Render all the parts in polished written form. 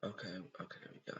Okay, okay, there we go.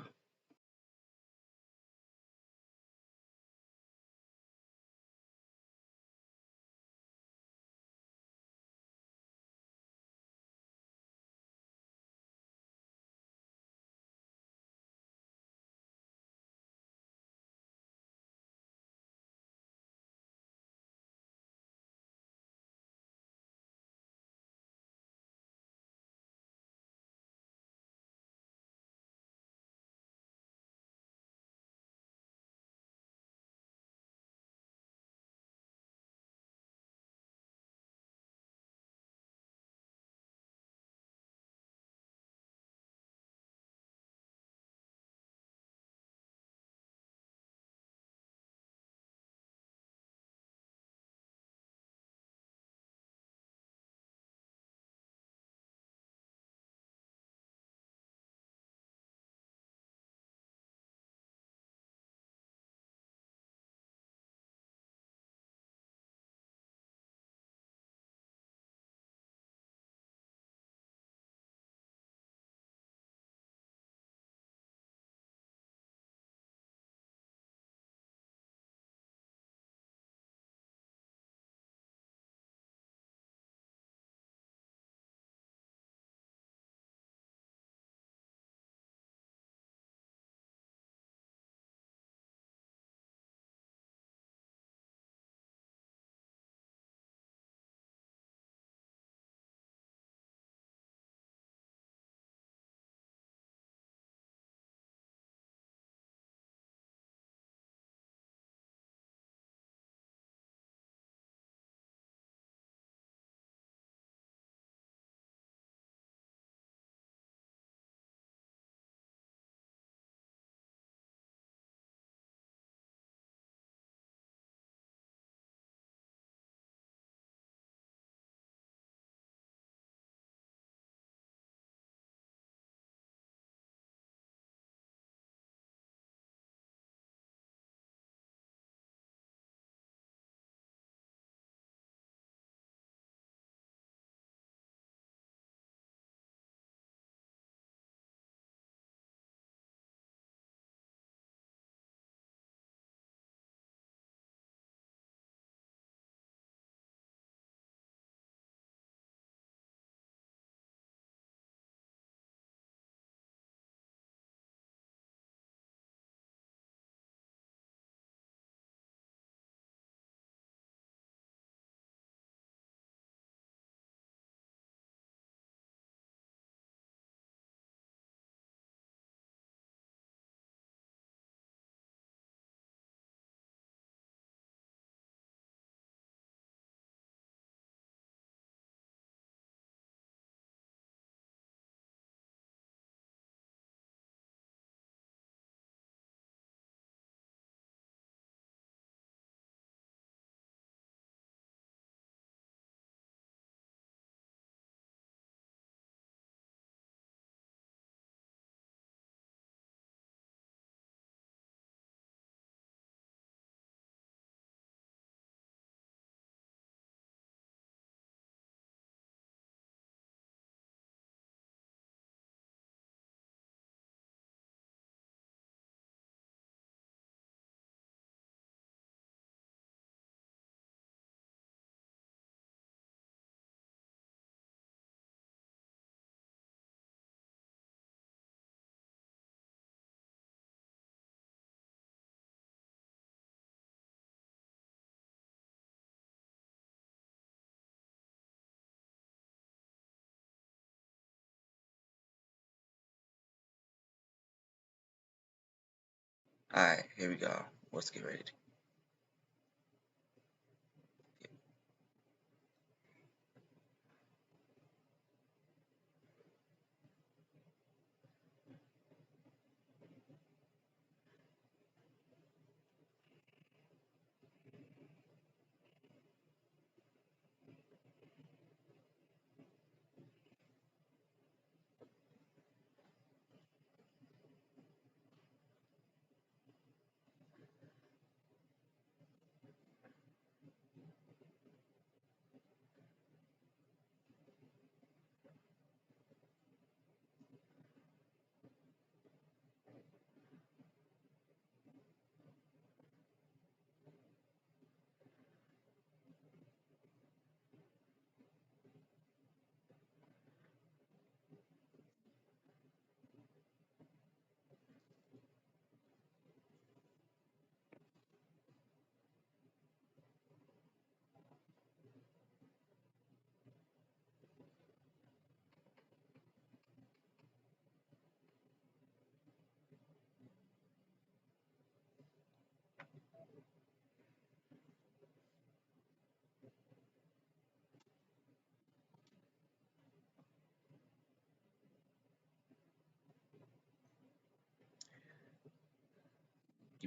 Alright, here we go. Let's get ready.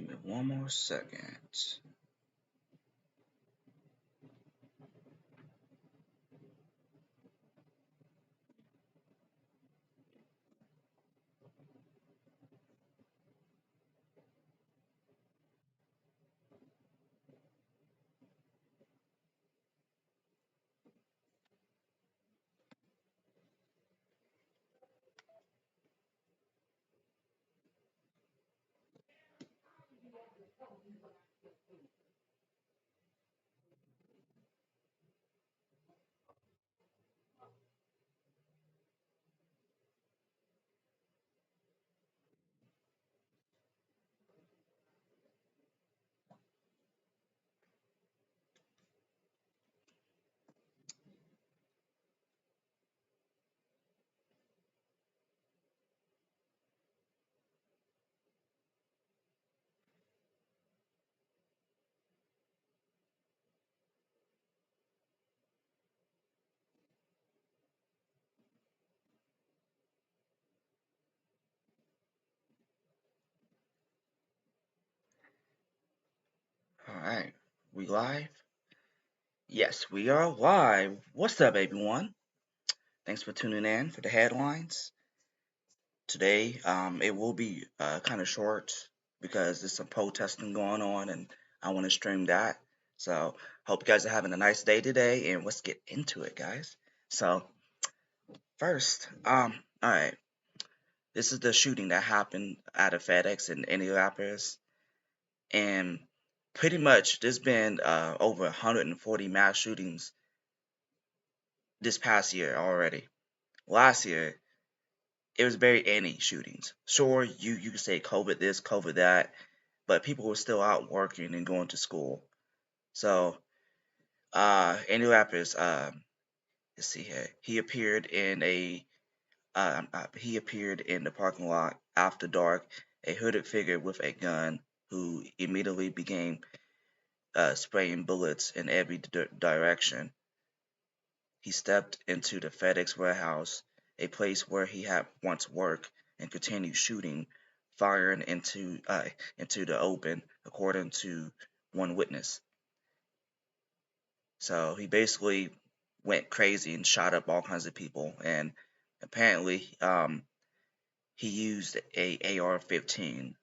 Give me one more second. Alright, we live? Yes, we are live. What's up, everyone? Thanks for tuning in for the headlines. Today, it will be kind of short because there's some protesting going on and I want to stream that. So, hope you guys are having a nice day today and let's get into it, guys. So, first, alright, this is the shooting that happened at a FedEx in Indianapolis, and pretty much there's been over 140 mass shootings this past year already. Last year, it was very any shootings. Sure, you could say COVID this, COVID that, but people were still out working and going to school. So, Andy Lapis, let's see here. He appeared in the parking lot after dark, a hooded figure with a gun, who immediately began spraying bullets in every direction. He stepped into the FedEx warehouse, a place where he had once worked, and continued shooting, firing into the open, according to one witness. So he basically went crazy and shot up all kinds of people, and apparently he used a AR-15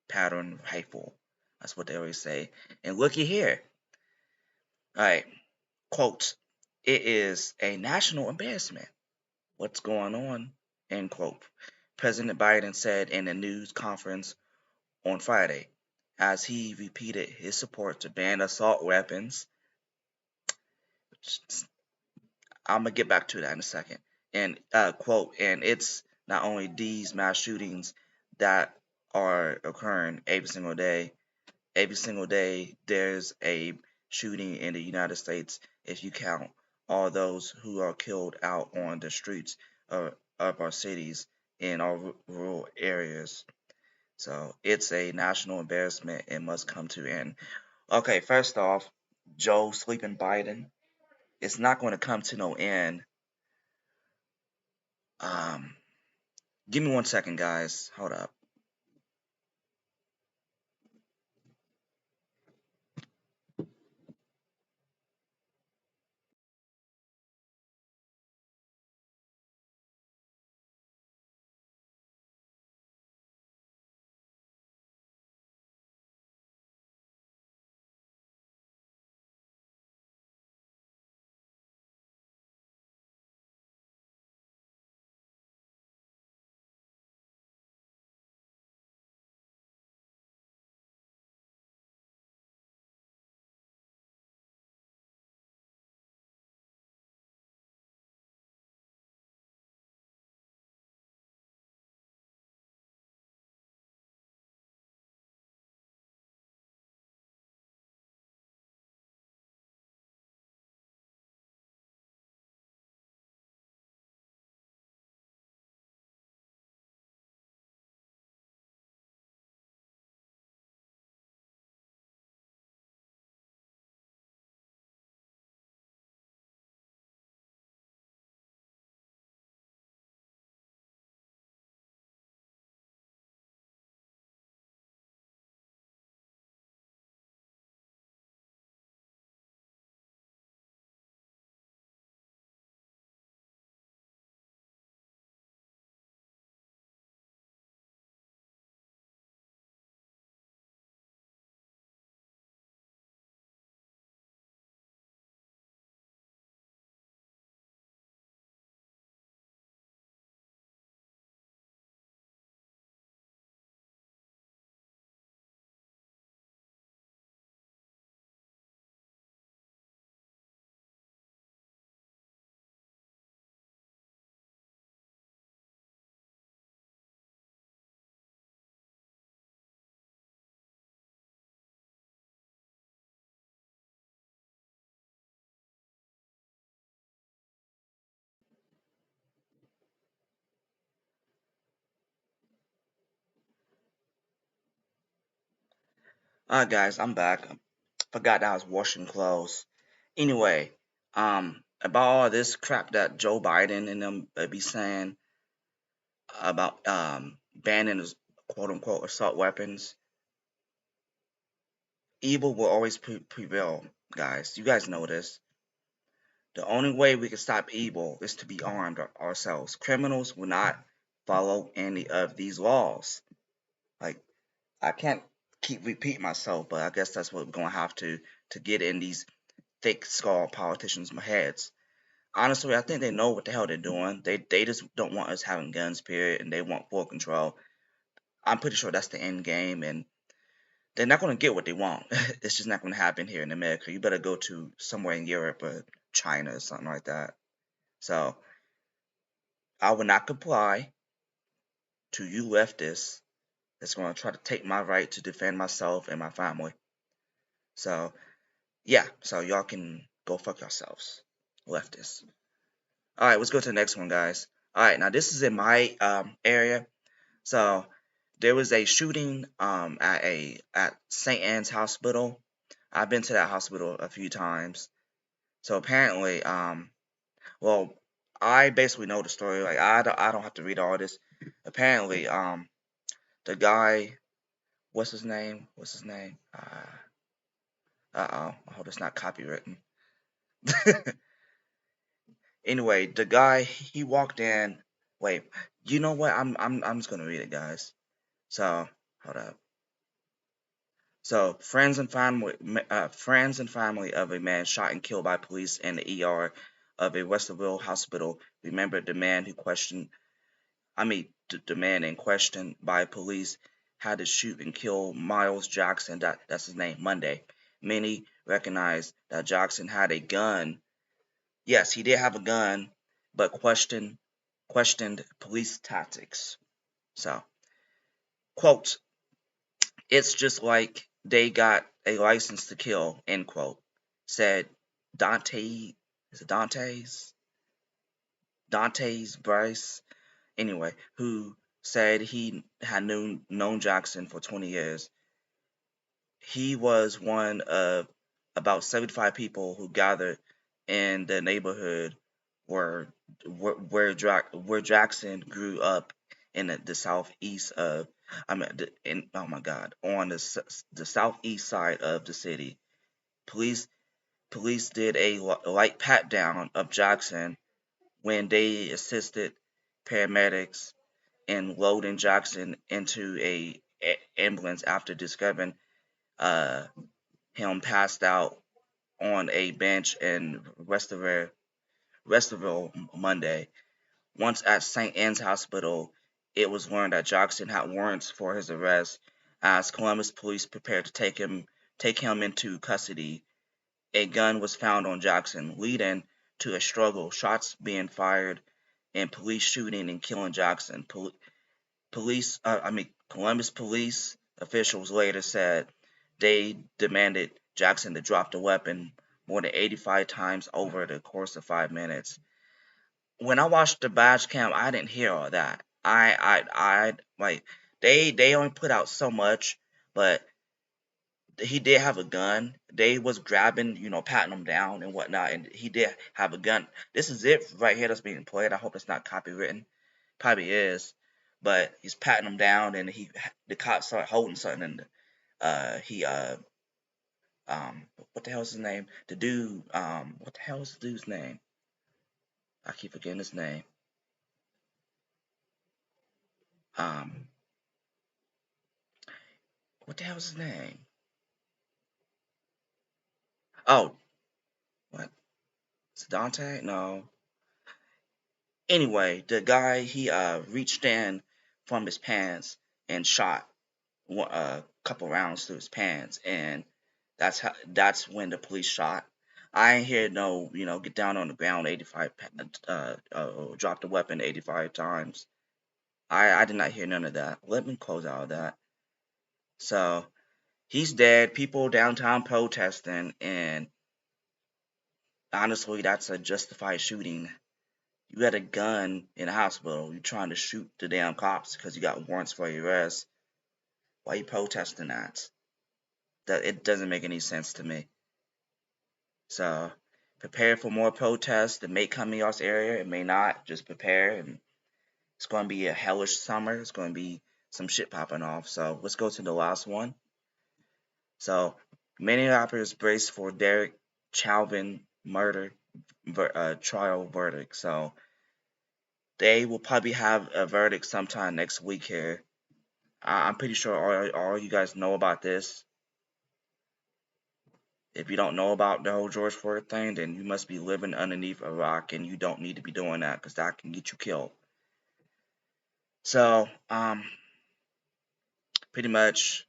pattern rifle. That's what they always say. And looky here. All right, quote, "It is a national embarrassment. What's going on?" End quote. President Biden said in a news conference on Friday, as he repeated his support to ban assault weapons. I'm gonna get back to that in a second. And quote, "And it's not only these mass shootings that are occurring every single day. Every single day there's a shooting in the United States, if you count all those who are killed out on the streets of our cities in our rural areas. So it's a national embarrassment and must come to end." Okay, first off, Joe Sleeping Biden, it's not going to come to no end. Um, Give me one second, guys. Hold up. Alright, guys, I'm back. Forgot that I was washing clothes. Anyway, about all this crap that Joe Biden and them be saying about banning quote unquote assault weapons, evil will always prevail, guys. You guys know this. The only way we can stop evil is to be armed ourselves. Criminals will not follow any of these laws. Like, I can't keep repeating myself, but I guess that's what we're gonna have to get in these thick skull politicians' heads. Honestly, I think they know what the hell they're doing. They just don't want us having guns, period, and they want full control. I'm pretty sure that's the end game, and they're not gonna get what they want. It's just not gonna happen here in America. You better go to somewhere in Europe or China or something like that. So I will not comply to you leftists that's gonna try to take my right to defend myself and my family. So yeah, so y'all can go fuck yourselves, leftists. All right, let's go to the next one, guys. All right, now this is in my area. So there was a shooting at St. Anne's Hospital. I've been to that hospital a few times. So apparently, well, I basically know the story. Like I don't have to read all this. Apparently, the guy, what's his name? What's his name? Oh, I hope it's not copywritten. Anyway, the guy he walked in. Wait, you know what? I'm just gonna read it, guys. So hold up. So friends and family of a man shot and killed by police in the ER of a Westerville hospital remembered the man who questioned. I mean, the man in question by police had to shoot and kill Miles Jackson. That's his name. Monday. Many recognized that Jackson had a gun. Yes, he did have a gun, but questioned police tactics. So, quote, it's just like they got a license to kill, end quote, said Dante, is it Dante's? Dante's Bryce, anyway, who said he had known Jackson for 20 years. He was one of about 75 people who gathered in the neighborhood where where Jackson grew up in the southeast of I mean oh my god, on the southeast side of the city. Police police did a light pat down of Jackson when they assisted paramedics in loading Jackson into a ambulance after discovering uh him passed out on a bench in Westerville Monday. Once at St. Anne's Hospital, it was learned that Jackson had warrants for his arrest. As Columbus police prepared to take him into custody, a gun was found on Jackson, leading to a struggle, shots being fired, and police shooting and killing Jackson. Columbus police officials later said they demanded Jackson to drop the weapon more than 85 times over the course of 5 minutes. When I watched the badge cam, I didn't hear all that. I like they only put out so much, but he did have a gun. They was grabbing, patting him down and whatnot, and he did have a gun. This is it right here that's being played. I hope it's not copywritten. Probably is, but he's patting him down, and the cops start holding something, and he what the hell is his name? The dude what the hell is the dude's name? I keep forgetting his name. Um, what the hell is his name? Oh, what? Is it Dante? No. Anyway, the guy he reached in from his pants and shot a couple rounds through his pants, and that's when the police shot. I ain't hear no, get down on the ground 85, drop the weapon 85 times. I did not hear none of that. Let me close out of that. So he's dead. People downtown protesting, and honestly, that's a justified shooting. You got a gun in a hospital. You're trying to shoot the damn cops because you got warrants for your arrest. Why you protesting that? That it doesn't make any sense to me. So prepare for more protests. It may come in y'all's area. It may not. Just prepare, and it's going to be a hellish summer. It's going to be some shit popping off. So let's go to the last one. So Minneapolis brace for Derek Chauvin murder trial verdict. So they will probably have a verdict sometime next week here. I'm pretty sure all you guys know about this. If you don't know about the whole George Floyd thing, then you must be living underneath a rock, and you don't need to be doing that because that can get you killed. So, pretty much,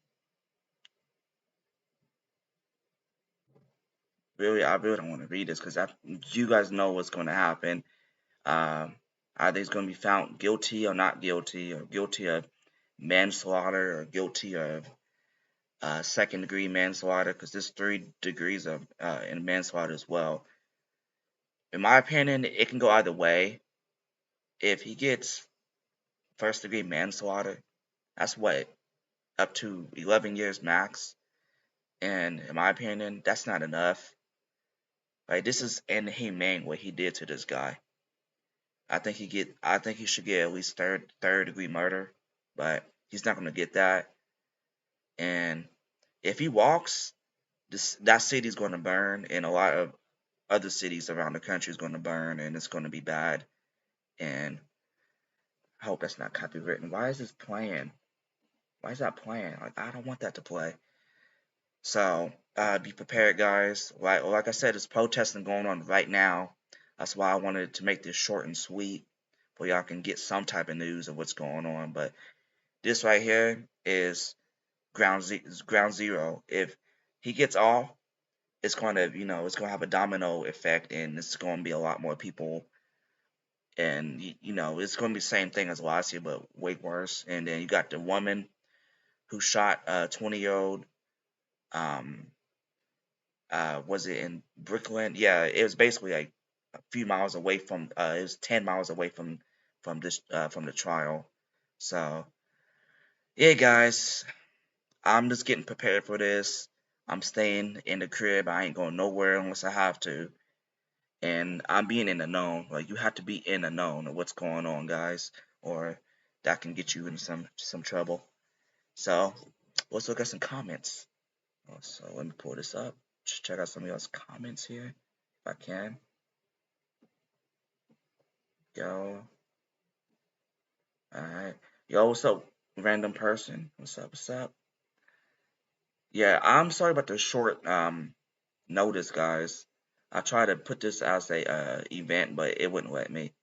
really, I really don't want to read this because you guys know what's going to happen. Um, either he's going to be found guilty or not guilty, or guilty of manslaughter, or guilty of second degree manslaughter, because there's 3 degrees of in manslaughter as well. In my opinion, it can go either way. If he gets first degree manslaughter, that's what, up to 11 years max. And in my opinion, that's not enough. Like, this is inhumane what he did to this guy. I think he should get at least third degree murder, but he's not gonna get that. And if he walks, that city's gonna burn, and a lot of other cities around the country is gonna burn, and it's gonna be bad. And I hope that's not copywritten. Why is this playing? Why is that playing? Like, I don't want that to play. So be prepared, guys. Like I said, it's protesting going on right now. That's why I wanted to make this short and sweet, so y'all can get some type of news of what's going on. But this right here is ground zero. If he gets off, it's going to, it's going to have a domino effect, and it's going to be a lot more people. And it's going to be the same thing as last year, but way worse. And then you got the woman who shot a 20-year-old. Was it in Brooklyn? Yeah, it was basically like a few miles away from. It was 10 miles away from the trial. So yeah, guys, I'm just getting prepared for this. I'm staying in the crib. I ain't going nowhere unless I have to. And I'm being in the known. Like, you have to be in the known of what's going on, guys, or that can get you in some trouble. So let's look at some comments. So let me pull this up. Just check out some of y'all's comments here, if I can. Yo. Alright. Yo, what's up, random person? What's up? What's up? Yeah, I'm sorry about the short notice, guys. I tried to put this as a event, but it wouldn't let me.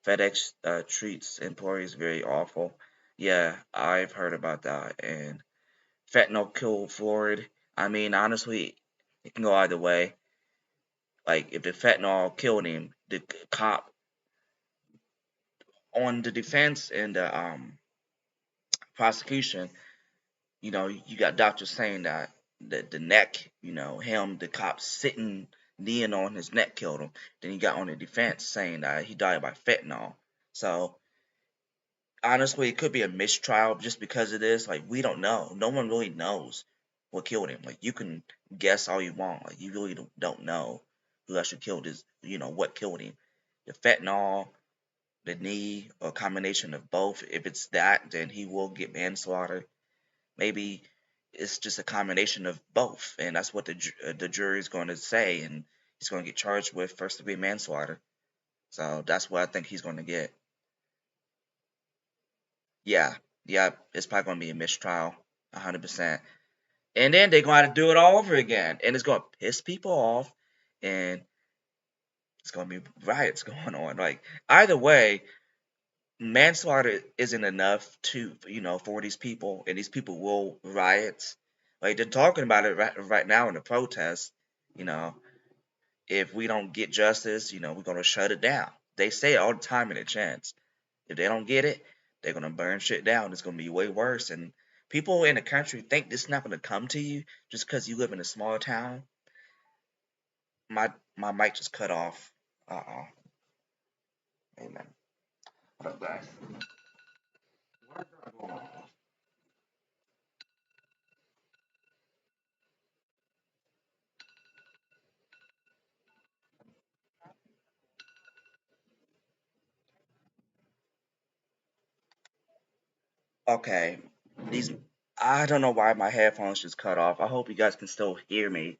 FedEx treats employees very awful. Yeah, I've heard about that. And fentanyl killed Floyd. I mean, honestly, it can go either way. Like, if the fentanyl killed him, the cop on the defense and the prosecution, you got doctors saying that the neck, the cop sitting, kneeing on his neck killed him. Then you got on the defense saying that he died by fentanyl. So honestly, it could be a mistrial just because of this. Like, we don't know. No one really knows what killed him. Like, you can guess all you want. Like, you really don't know who actually killed his, what killed him. The fentanyl, the knee, or a combination of both. If it's that, then he will get manslaughter. Maybe it's just a combination of both, and that's what the jury is going to say, and he's going to get charged with first degree manslaughter. So that's what I think he's going to get. Yeah, yeah, it's probably going to be a mistrial, 100%. And then they're going to do it all over again, and it's going to piss people off, and it's going to be riots going on. Like, either way, manslaughter isn't enough for these people, and these people will riot. Like, they're talking about it right now in the protests. You know, if we don't get justice, we're gonna shut it down. They say it all the time in the chants. If they don't get it, they're gonna burn shit down. It's gonna be way worse. And people in the country think this is not gonna come to you just because you live in a small town. My mic just cut off. Uh-oh. Amen. What up, guys? Okay, these. I don't know why my headphones just cut off. I hope you guys can still hear me.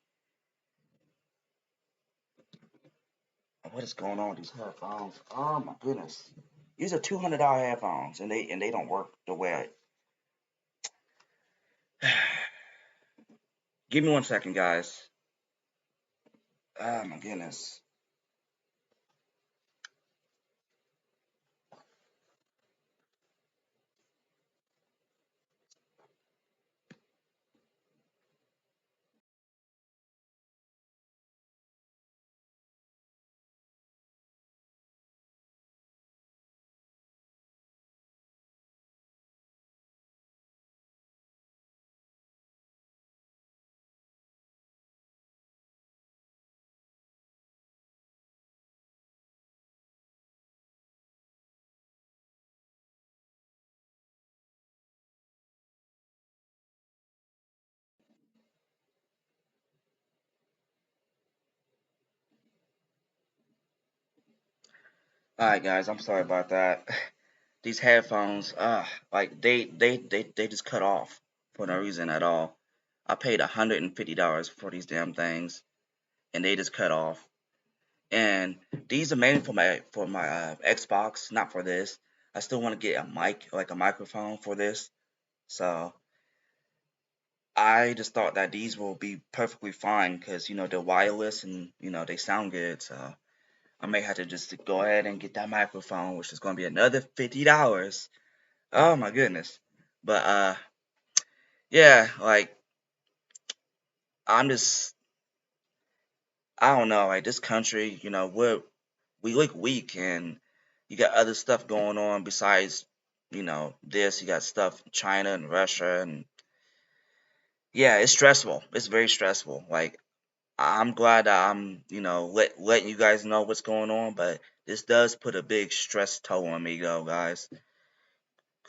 What is going on with these headphones? Oh my goodness. These are $200 headphones, and they don't work the way I. Give me 1 second, guys. Oh my goodness. All right, guys. I'm sorry about that. These headphones, like they just cut off for no reason at all. I paid $150 for these damn things, and they just cut off. And these are mainly for my Xbox, not for this. I still want to get a mic, like a microphone for this. So I just thought that these will be perfectly fine because they're wireless and they sound good. So I may have to just go ahead and get that microphone, which is going to be another $50. Oh my goodness. But yeah, like I'm just I don't know, like this country, we look weak and you got other stuff going on besides, this. You got stuff in China and Russia and yeah, it's stressful. It's very stressful. Like I'm glad that I'm, letting you guys know what's going on, but this does put a big stress toll on me though, guys.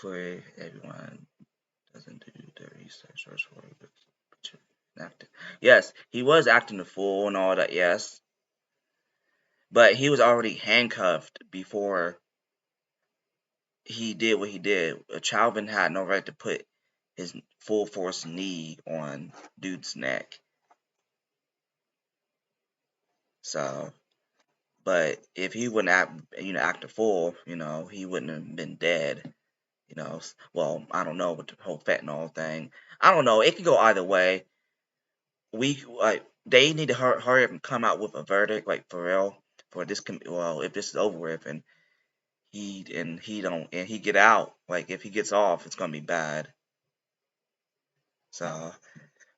Corey, everyone doesn't do the research or acting. Yes, he was acting the fool and all that, yes. But he was already handcuffed before he did what he did. Chauvin had no right to put his full force knee on dude's neck. So, but if he wouldn't act a fool, he wouldn't have been dead. Well, I don't know with the whole fentanyl thing. I don't know. It could go either way. They need to hurry up and come out with a verdict, like for real, for this. Well, if this is over with and he get out, like if he gets off, it's gonna be bad. So,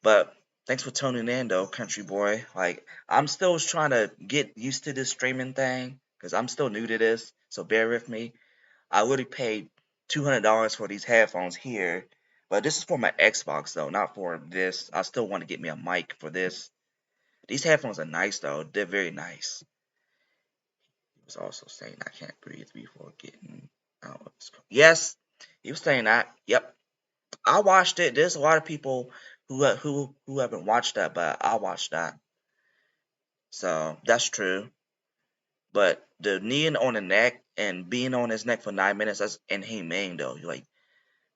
but thanks for tuning in, though, country boy. Like I'm still trying to get used to this streaming thing because I'm still new to this. So bear with me. I already paid $200 for these headphones here, but this is for my Xbox though, not for this. I still want to get me a mic for this. These headphones are nice though. They're very nice. He was also saying I can't breathe before getting out of this. Yes, he was saying that. Yep, I watched it. There's a lot of people who haven't watched that, but I watched that. So that's true. But the kneeing on the neck and being on his neck for 9 minutes, that's inhumane though. Like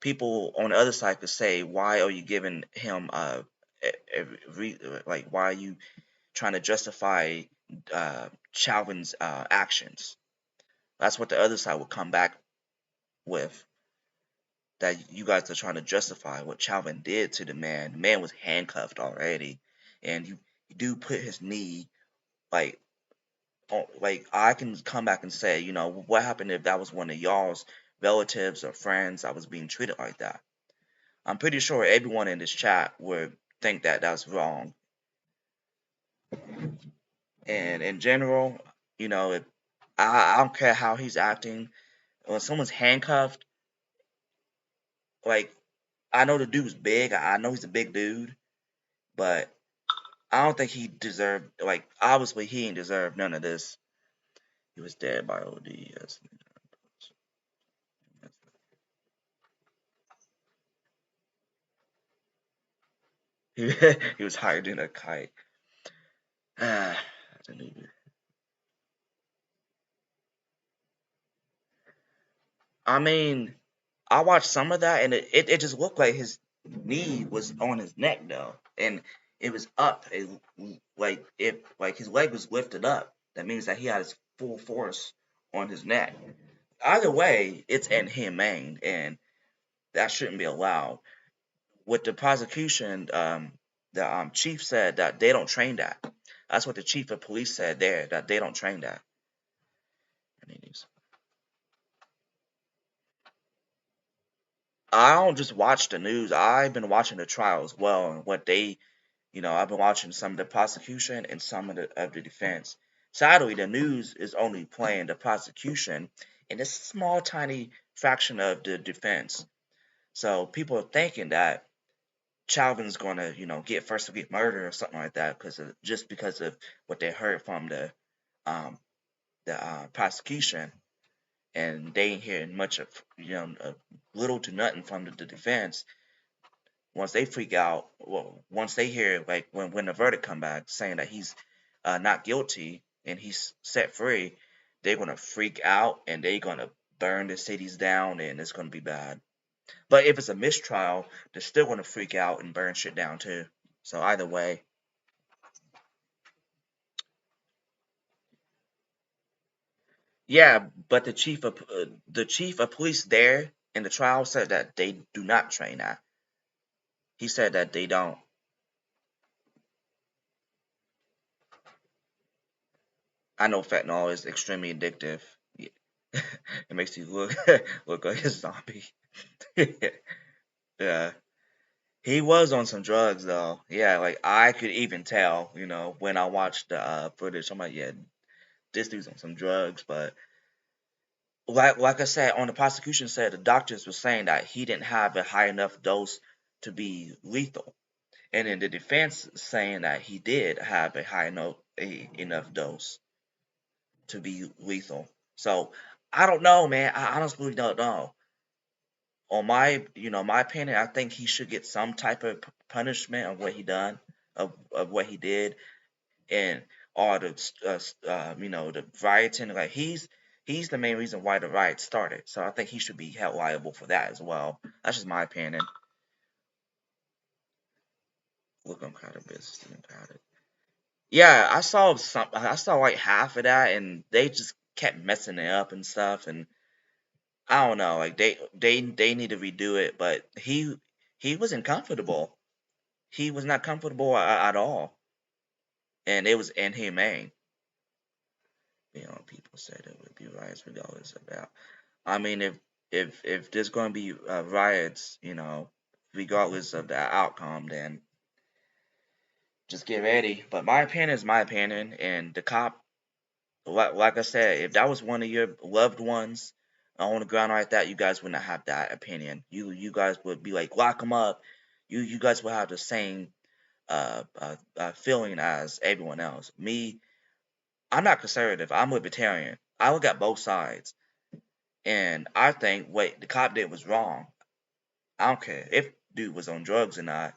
people on the other side could say, why are you giving him like why are you trying to justify Chauvin's actions? That's what the other side would come back with. That you guys are trying to justify what Chauvin did to the man. The man was handcuffed already, and you do put his knee like like I can come back and say, what happened if that was one of y'all's relatives or friends that was being treated like that? I'm pretty sure everyone in this chat would think that that's wrong. And in general, if, I don't care how he's acting. When someone's handcuffed, like I know the dude's big. I know he's a big dude, but I don't think he deserved. Like obviously he ain't deserved none of this. He was dead by OD. Yes. He, he was higher than a kite. Ah, I mean, I watched some of that, and it just looked like his knee was on his neck though, and it was up, like his leg was lifted up. That means that he had his full force on his neck. Either way, it's inhumane, and that shouldn't be allowed. With the prosecution, the chief said that they don't train that. That's what the chief of police said there, that they don't train that. I don't just watch the news. I've been watching the trial as well, and what they, I've been watching some of the prosecution and some of the defense. Sadly, the news is only playing the prosecution and a small, tiny fraction of the defense. So people are thinking that Chalvin's going to, get first degree murder or something like that just because of what they heard from um, the prosecution, and they ain't hearing much of, little to nothing from the defense. Once they freak out, well, once they hear like when the verdict come back saying that he's not guilty and he's set free, they're gonna freak out and they're gonna burn the cities down and it's gonna be bad. But if it's a mistrial, they're still gonna freak out and burn shit down too. So either way, yeah. But the chief of police there in the trial said that they do not train that. He said that they don't. I know fentanyl is extremely addictive. Yeah. It makes you look look like a zombie. Yeah. He was on some drugs though. Yeah, like I could even tell, when I watched the footage. I'm like, yeah, this dude's on some drugs. But like I said, on the prosecution said the doctors were saying that he didn't have a high enough dose to be lethal, and then the defense saying that he did have enough dose to be lethal. So I don't know, man. I honestly don't know. On my opinion, I think he should get some type of punishment of what he done, of what he did, and all the rioting. Like he's the main reason why the riot started. So I think he should be held liable for that as well. That's just my opinion. Look, I'm kind of busy about it. Yeah, I saw like half of that, and they just kept messing it up and stuff, and I don't know, like they need to redo it, but he wasn't comfortable. He was not comfortable at all, and it was inhumane. People said it would be riots regardless of that. I mean, if there's going to be riots, regardless of the outcome, then just get ready. But my opinion is my opinion, and the cop, like I said, if that was one of your loved ones on the ground like that, you guys would not have that opinion. You guys would be like, lock them up. You guys would have the same feeling as everyone else. Me, I'm not conservative. I'm libertarian. I look at both sides, and I think what the cop did was wrong. I don't care if dude was on drugs or not.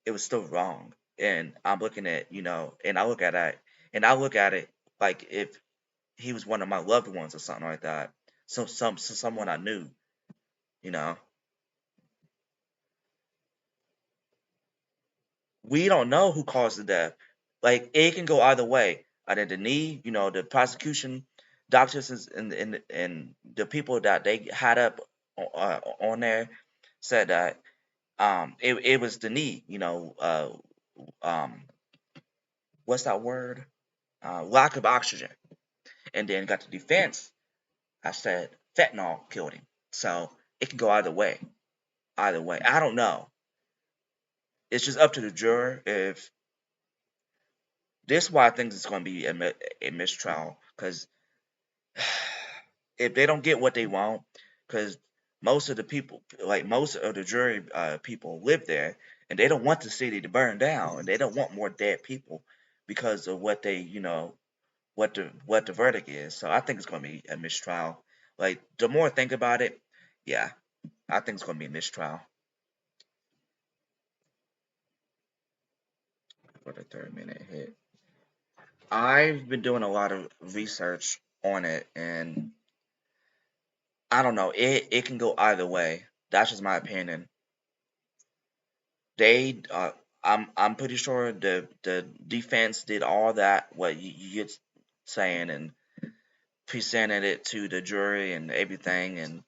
It was still wrong. And I'm looking at and I look at it like if he was one of my loved ones or something like that. Someone I knew. You know, we don't know who caused the death. Like it can go either way. Either the knee, the prosecution, doctors and the people that they had up on there said that it was the knee. What's that word? Lack of oxygen. And then got the defense. I said fentanyl killed him. So it can go either way. Either way, I don't know. It's just up to the juror if this is why I think it's going to be a mistrial because if they don't get what they want, because most of the people, like most of the jury people, live there, and they don't want the city to burn down, and they don't want more dead people because of what what the verdict is. So I think it's going to be a mistrial. Like the more I think about it, yeah, I think it's going to be a mistrial for the 3rd minute hit. I've been doing a lot of research on it, and I don't know. It can go either way. That's just my opinion. They, I'm pretty sure the defense did all that what you're saying and presented it to the jury and everything, and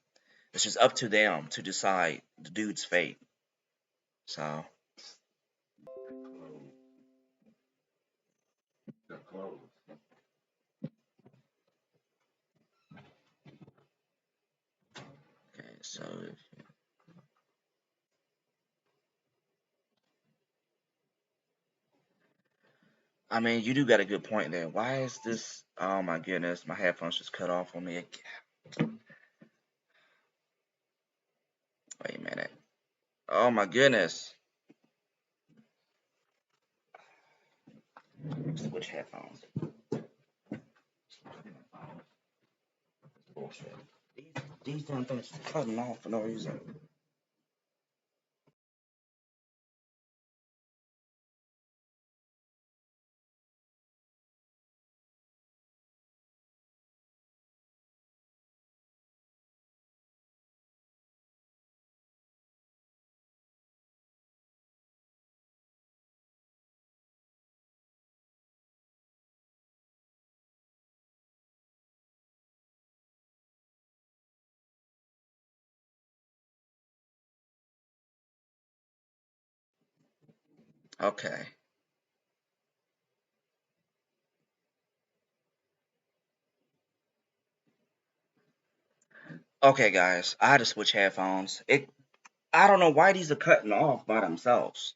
it's just up to them to decide the dude's fate. So, okay, so I mean, you do got a good point there. Why is this? Oh my goodness, my headphones just cut off on me. Wait a minute. Oh my goodness. Switch headphones. Bullshit. These damn things cutting off for no reason. Okay. Okay, guys. I had to switch headphones. I don't know why these are cutting off by themselves.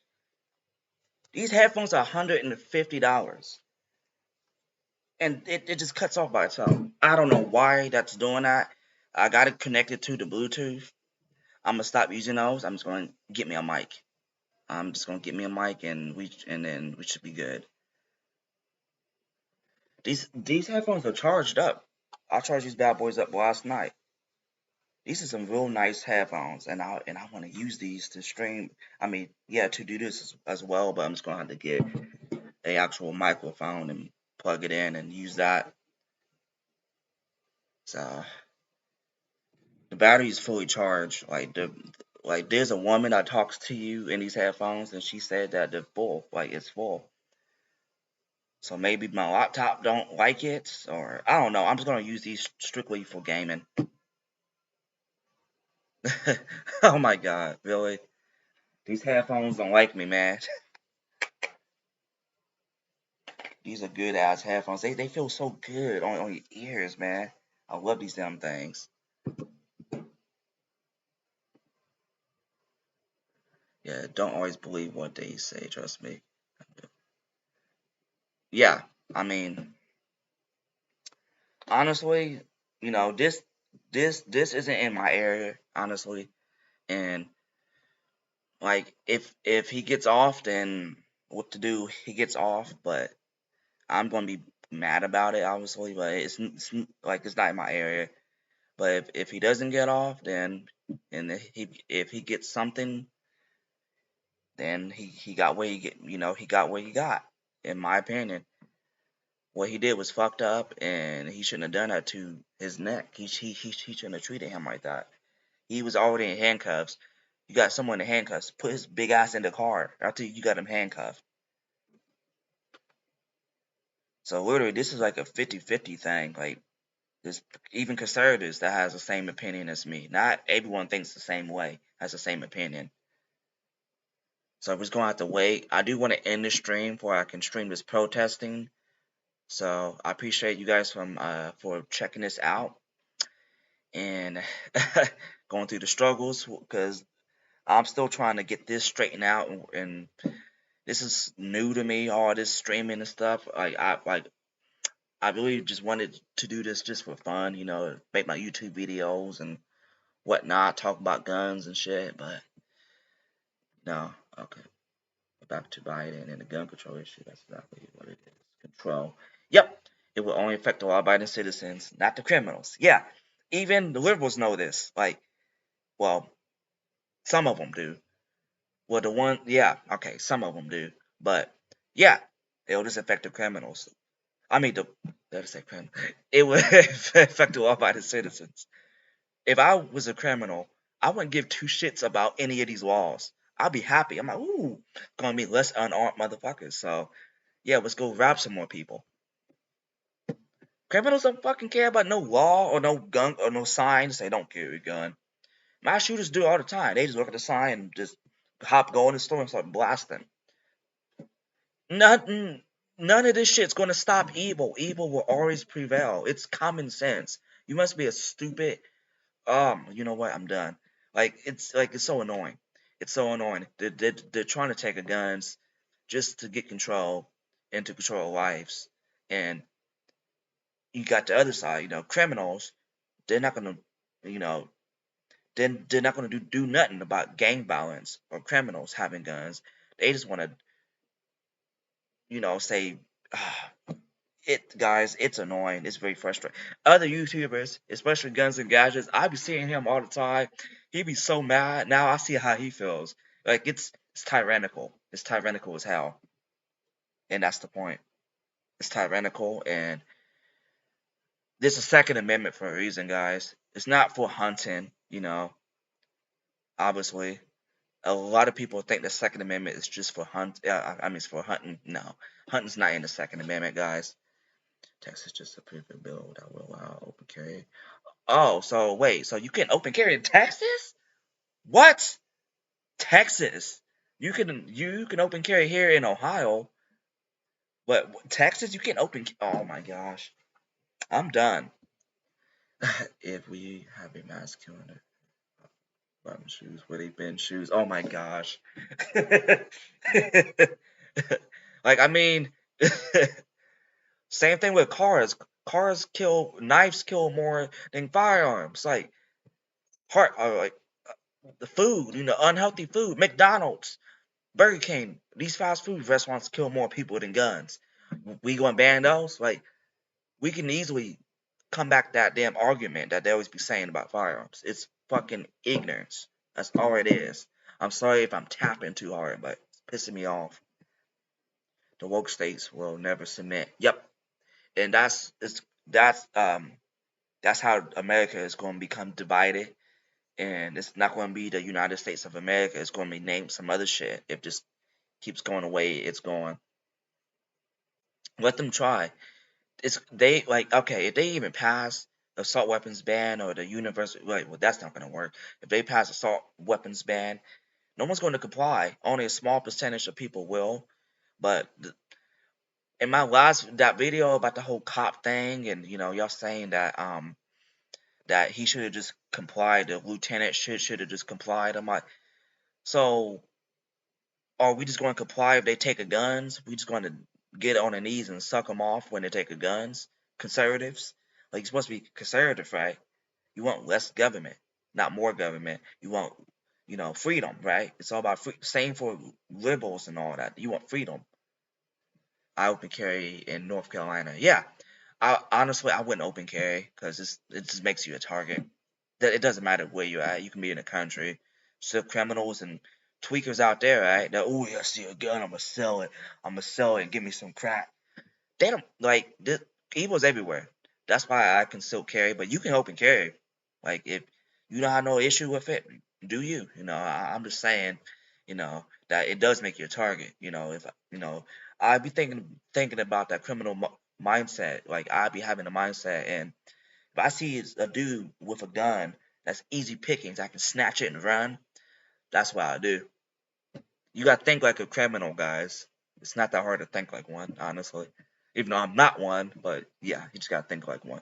These headphones are $150. And it just cuts off by itself. I don't know why that's doing that. I got it connected to the Bluetooth. I'm gonna stop using those. I'm just gonna get me a mic. I'm just gonna get me a mic and then we should be good. These headphones are charged up. I charged these bad boys up last night. These are some real nice headphones, and I want to use these to stream. I mean, yeah, to do this as well, but I'm just gonna have to get a actual microphone and plug it in and use that. So the battery is fully charged. Like there's a woman that talks to you in these headphones, and she said that they're full. Like it's full. So maybe my laptop don't like it, or I don't know. I'm just gonna use these strictly for gaming. Oh my god, really? These headphones don't like me, man. These are good ass headphones. They feel so good on your ears, man. I love these damn things. Yeah, don't always believe what they say, trust me. Yeah, I mean, honestly, this isn't in my area, honestly. And like if he gets off, then what to do? He gets off, but I'm gonna be mad about it, obviously. But it's like it's not in my area. But if he doesn't get off, then and if he gets something, then he got what he get. He got what he got. In my opinion, what he did was fucked up, and he shouldn't have done that to his neck. He shouldn't have treated him like that. He was already in handcuffs. You got someone in handcuffs. Put his big ass in the car after you got him handcuffed. So literally, this is like a 50-50 thing. Like there's even conservatives that has the same opinion as me. Not everyone thinks the same way, has the same opinion. So we're just gonna have to wait. I do want to end the stream before I can stream this protesting. So I appreciate you guys for checking this out and going through the struggles because I'm still trying to get this straightened out and this is new to me, all this streaming and stuff. I really just wanted to do this just for fun, make my YouTube videos and whatnot, talk about guns and shit. But no, okay, back to Biden and the gun control issue. That's exactly what it is. Control. Yep, it will only affect the law-abiding citizens, not the criminals. Yeah, even the liberals know this. Like, well, some of them do. Well, yeah, okay, some of them do, but yeah, it'll just affect the criminals. I mean, let's say criminal. It would affect the law-abiding citizens. If I was a criminal, I wouldn't give two shits about any of these laws. I'll be happy. I'm like, ooh, gonna be less unarmed motherfuckers. So yeah, let's go rob some more people. Criminals don't fucking care about no law or no gun or no signs. They don't carry a gun. My shooters do it all the time. They just look at the sign and just go in the store and start blasting. None, none of this shit's gonna stop evil. Evil will always prevail. It's common sense. You must be a stupid. You know what? I'm done. It's so annoying. It's so annoying. They're trying to take our guns just to get control and to control lives. And you got the other side, criminals. They're not gonna, you know, they're not gonna do nothing about gang violence or criminals having guns. They just want to, say, ah, guys, it's annoying. It's very frustrating. Other YouTubers, especially Guns and Gadgets, I be seeing him all the time. He be so mad. Now I see how he feels. Like it's tyrannical. It's tyrannical as hell. And that's the point. It's tyrannical, and there's a Second Amendment for a reason, guys. It's not for hunting, obviously. A lot of people think the Second Amendment is just for hunt. I mean, it's for hunting. No, hunting's not in the Second Amendment, guys. Texas just approved a bill that will allow open carry. Oh, so wait, so you can open carry in Texas? What? Texas? You can open carry here in Ohio, but Texas you can open. Oh my gosh, I'm done. If we have a masculine bottom shoes, would they bend shoes? Oh my gosh. Like I mean, same thing with cars. Knives kill more than firearms. Like like the food, unhealthy food. McDonald's, Burger King, these fast food restaurants kill more people than guns. We gonna ban those? Like we can easily come back to that damn argument that they always be saying about firearms. It's fucking ignorance. That's all it is. I'm sorry if I'm tapping too hard, but it's pissing me off. The woke states will never submit. Yep, and that's how America is going to become divided, and it's not going to be the United States of America. It's going to be named some other shit if this keeps going the way it's going. Let them try. It's they like okay if they even pass assault weapons ban or the universal like well that's not going to work. If they pass assault weapons ban, no one's going to comply. Only a small percentage of people will. But in my last that video about the whole cop thing and y'all saying that he should have just complied. The lieutenant should have just complied. I'm like, so are we just going to comply if they take a guns? We just going to get on our knees and suck them off when they take a guns? Conservatives, like you're supposed to be conservative, right? You want less government, not more government. You want, freedom, right? It's all about free. Same for liberals and all that. You want freedom. I open carry in North Carolina. Yeah, I wouldn't open carry because it just makes you a target. That it doesn't matter where you're at. You can be in the country. Still criminals and tweakers out there, right? That oh yeah, I see a gun, I'm gonna sell it. I'm gonna sell it and give me some crack. They don't like this. Evil's everywhere. That's why I can still carry, but you can open carry. Like if you don't have no issue with it, do you? I'm just saying, that it does make you a target. If I'd be thinking about that criminal mindset. Like I'd be having a mindset, and if I see a dude with a gun, that's easy pickings. I can snatch it and run. That's what I do. You gotta think like a criminal, guys. It's not that hard to think like one, honestly. Even though I'm not one, but yeah, you just gotta think like one.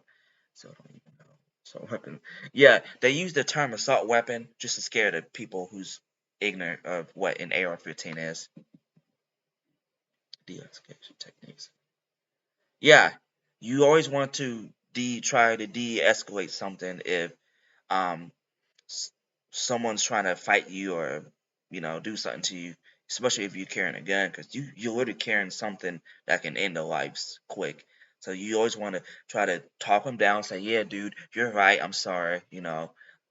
So I don't even know. So weapon. Yeah, they use the term assault weapon just to scare the people who's ignorant of what an AR-15 is. De-escalation techniques. Yeah, you always want to try to de-escalate something if um someone's trying to fight you or do something to you, especially if you're carrying a gun, because you're literally carrying something that can end their lives quick. So you always want to try to talk them down, say, "Yeah, dude, you're right. I'm sorry."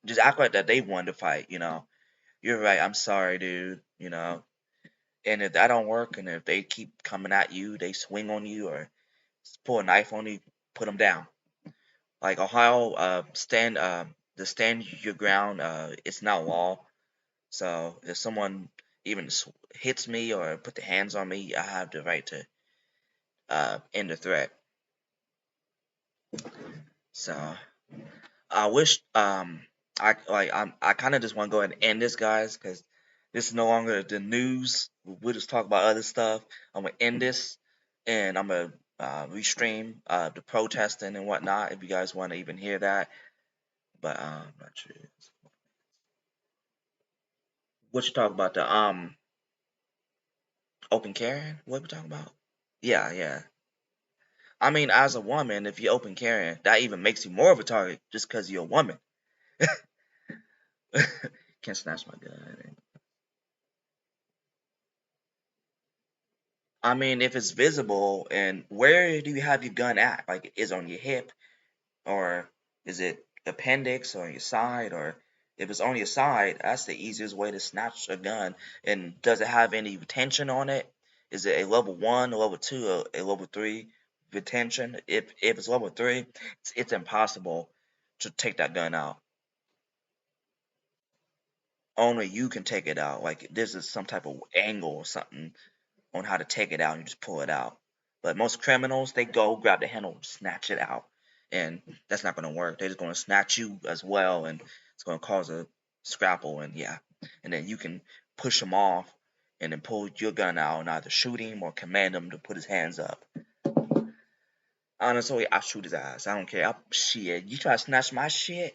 Just act like that they wanted to fight. You're right. I'm sorry, dude. And if that don't work, and if they keep coming at you, they swing on you or pull a knife on you, put them down. Like Ohio, stand. to stand your ground. It's not law. So if someone even hits me or put their hands on me, I have the right to end the threat. So I wish I kind of just want to go ahead and end this, guys, because this is no longer the news. We'll just talk about other stuff. I'm gonna end this, and I'm gonna restream the protesting and whatnot if you guys want to even hear that. But I'm not sure. What you talk about the open carrying? What we talking about? Yeah, yeah. I mean, as a woman, if you're open carrying, that even makes you more of a target just because you're a woman. Can't snatch my gun. I mean, if it's visible, and where do you have your gun at? Like, is it on your hip, or is it appendix or on your side, or if it's on your side, that's the easiest way to snatch a gun. And does it have any retention on it? Is it a level one, a level two, or a level three retention? If it's level three, it's impossible to take that gun out. Only you can take it out. Like this is some type of angle or something on how to take it out and you just pull it out. But most criminals, they go grab the handle, snatch it out, and that's not going to work. They're just going to snatch you as well, and it's going to cause a scrapple, and yeah, and then you can push him off and then pull your gun out and either shoot him or command him to put his hands up. Honestly, I'll shoot his ass. I don't care. Shit, you try to snatch my shit,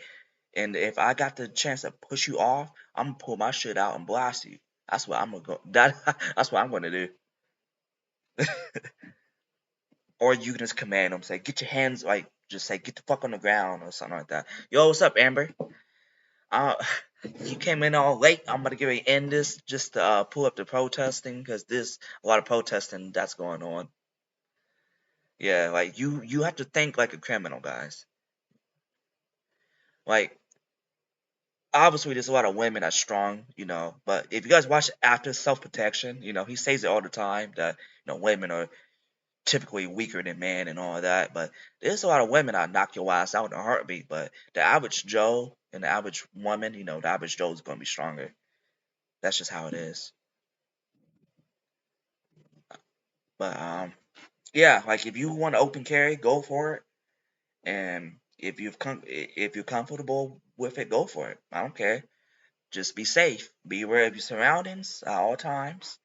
and if I got the chance to push you off, I'm gonna pull my shit out and blast you. That's what I'm gonna go. That's what I'm gonna do. Or you can just command them, say, get your hands, like, just say, get the fuck on the ground or something like that. Yo, what's up, Amber? Uh, you came in all late. I'm gonna get ready to end this just to pull up the protesting because there's a lot of protesting that's going on. Yeah, like you have to think like a criminal, guys. Like obviously there's a lot of women that's strong, but if you guys watch After Self Protection, he says it all the time that women are typically weaker than men and all of that. But there's a lot of women that knock your ass out in a heartbeat. But the average Joe and the average woman, the average Joe is gonna be stronger. That's just how it is. But yeah, like if you want to open carry, go for it. And if you're comfortable with it, go for it. I don't care. Just be safe. Be aware of your surroundings at all times.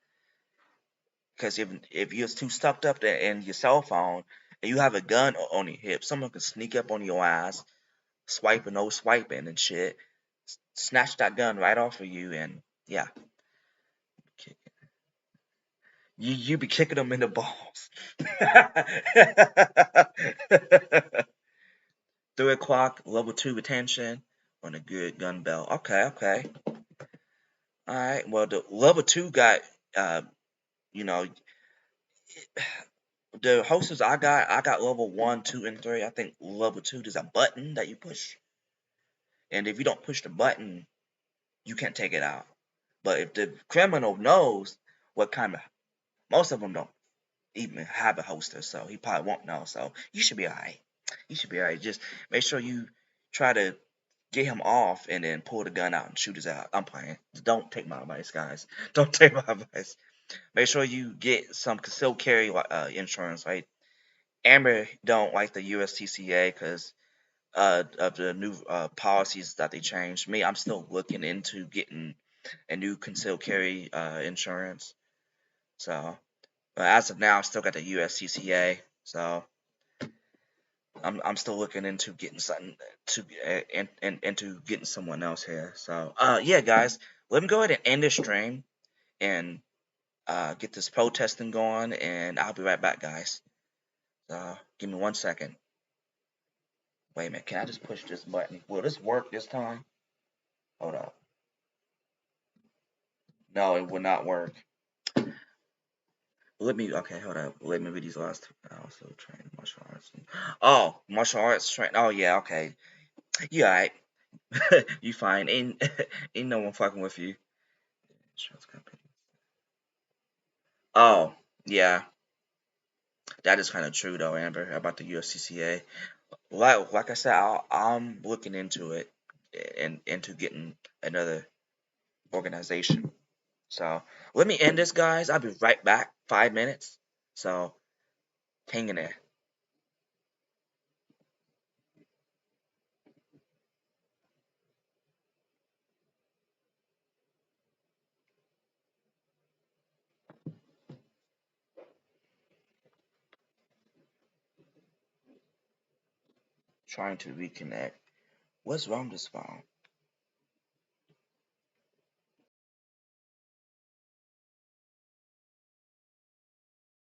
Because if you're too stuck up there in your cell phone and you have a gun on your hip, someone can sneak up on your ass, swiping, no swiping and shit, snatch that gun right off of you, and yeah, you be kicking them in the balls. 3 o'clock, level 2 retention on a good gun belt. Okay, okay. All right. Well, the level 2 got, you know, the hosters I got level 1, 2, and 3. I think level 2 there's a button that you push, and if you don't push the button, you can't take it out. But if the criminal knows what kind of, most of them don't even have a holster, so he probably won't know. So you should be alright. You should be alright. Just make sure you try to get him off and then pull the gun out and shoot his out. I'm playing. Don't take my advice, guys. Don't take my advice. Make sure you get some concealed carry insurance. Right? Amber don't like the USTCA because of the new policies that they changed. Me, I'm still looking into getting a new concealed carry insurance. So, but as of now, I still got the USCCA. So I'm still looking into getting something to into getting someone else here. So yeah, guys, let me go ahead and end this stream and get this protesting going, and I'll be right back, guys. So give me 1 second. Wait a minute, can I just push this button? Will this work this time? Hold up. No, it will not work. Okay, hold up. Let me read these last two. I also train martial arts. Oh, martial arts train. Oh, yeah, okay. You alright. You fine. Ain't no one fucking with you. Insurance company. Oh, yeah. That is kind of true, though, Amber, about the USCCA. Like I said, I'm looking into it. into getting another organization. So let me end this, guys. I'll be right back. 5 minutes. So hang in there. Trying to reconnect. What's wrong with this phone?